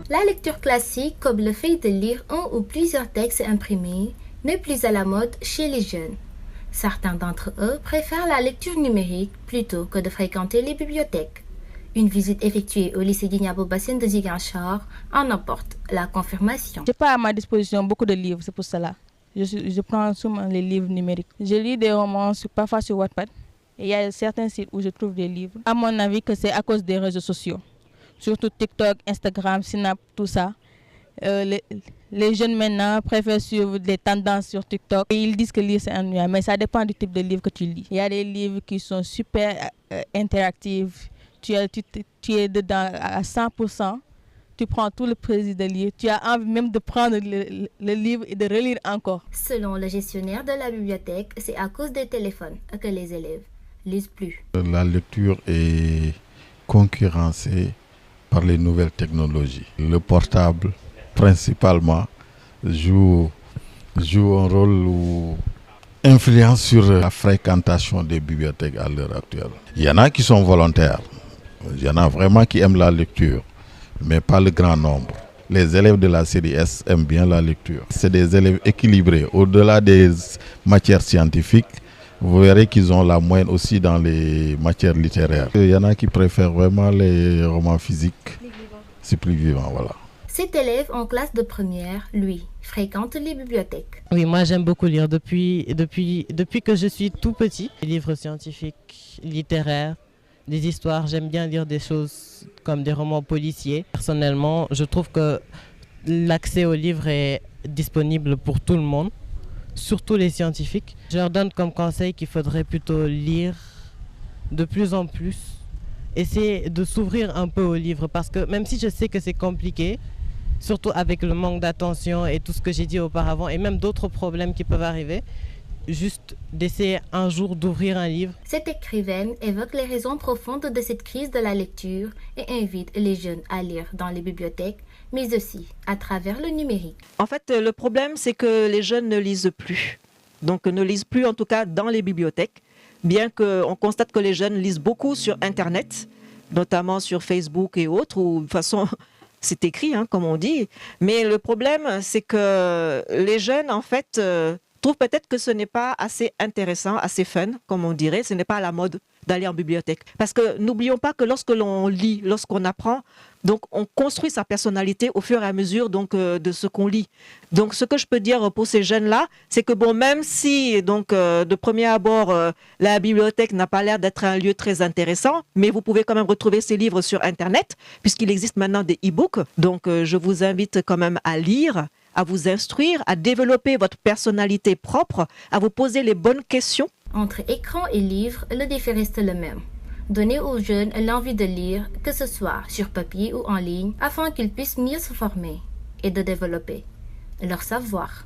La lecture classique, comme le fait de lire un ou plusieurs textes imprimés, n'est plus à la mode chez les jeunes. Certains d'entre eux préfèrent la lecture numérique plutôt que de fréquenter les bibliothèques. Une visite effectuée au lycée Guignabo Bassine de Ziguinchor en apporte la confirmation. Je n'ai pas à ma disposition beaucoup de livres, c'est pour cela. Je prends souvent les livres numériques. Je lis des romans parfois sur Wattpad. Et il y a certains sites où je trouve des livres. À mon avis, que c'est à cause des réseaux sociaux. Surtout TikTok, Instagram, Snap, tout ça. Les jeunes maintenant préfèrent suivre des tendances sur TikTok. Et ils disent que lire c'est ennuyant, mais ça dépend du type de livre que tu lis. Il y a des livres qui sont super interactifs. Tu es dedans à 100%. Tu prends tout le plaisir de lire. Tu as envie même de prendre le livre et de relire encore. Selon le gestionnaire de la bibliothèque, c'est à cause des téléphones que les élèves lisent plus. La lecture est concurrencée par les nouvelles technologies. Le portable, principalement, joue un rôle ou influence sur la fréquentation des bibliothèques à l'heure actuelle. Il y en a qui sont volontaires. Il y en a vraiment qui aiment la lecture, mais pas le grand nombre. Les élèves de la série S aiment bien la lecture. C'est des élèves équilibrés. Au-delà des matières scientifiques, vous verrez qu'ils ont la moyenne aussi dans les matières littéraires. Il y en a qui préfèrent vraiment les romans physiques. C'est plus vivant, voilà. Cet élève en classe de première, lui, fréquente les bibliothèques. Oui, moi j'aime beaucoup lire depuis que je suis tout petit. Des livres scientifiques, littéraires, des histoires. J'aime bien lire des choses comme des romans policiers. Personnellement, je trouve que l'accès aux livres est disponible pour tout le monde, surtout les scientifiques. Je leur donne comme conseil qu'il faudrait plutôt lire de plus en plus. Essayer de s'ouvrir un peu aux livres parce que même si je sais que c'est compliqué, surtout avec le manque d'attention et tout ce que j'ai dit auparavant et même d'autres problèmes qui peuvent arriver, juste d'essayer un jour d'ouvrir un livre. Cette écrivaine évoque les raisons profondes de cette crise de la lecture et invite les jeunes à lire dans les bibliothèques, mais aussi à travers le numérique. En fait, le problème, c'est que les jeunes ne lisent plus. Donc, ne lisent plus, en tout cas, dans les bibliothèques. Bien qu'on constate que les jeunes lisent beaucoup sur Internet, notamment sur Facebook et autres, où de toute façon, c'est écrit, comme on dit. Mais le problème, c'est que les jeunes, en fait, trouvent peut-être que ce n'est pas assez intéressant, assez fun, comme on dirait. Ce n'est pas à la mode d'aller en bibliothèque. Parce que n'oublions pas que lorsque l'on lit, lorsqu'on apprend, donc on construit sa personnalité au fur et à mesure donc, de ce qu'on lit. Donc ce que je peux dire pour ces jeunes-là, c'est que bon, même si donc, de premier abord, la bibliothèque n'a pas l'air d'être un lieu très intéressant, mais vous pouvez quand même retrouver ces livres sur Internet, puisqu'il existe maintenant des e-books. Donc je vous invite quand même à lire, à vous instruire, à développer votre personnalité propre, à vous poser les bonnes questions. Entre écran et livre, le défi reste le même. Donner aux jeunes l'envie de lire, que ce soit sur papier ou en ligne, afin qu'ils puissent mieux se former et de développer leur savoir.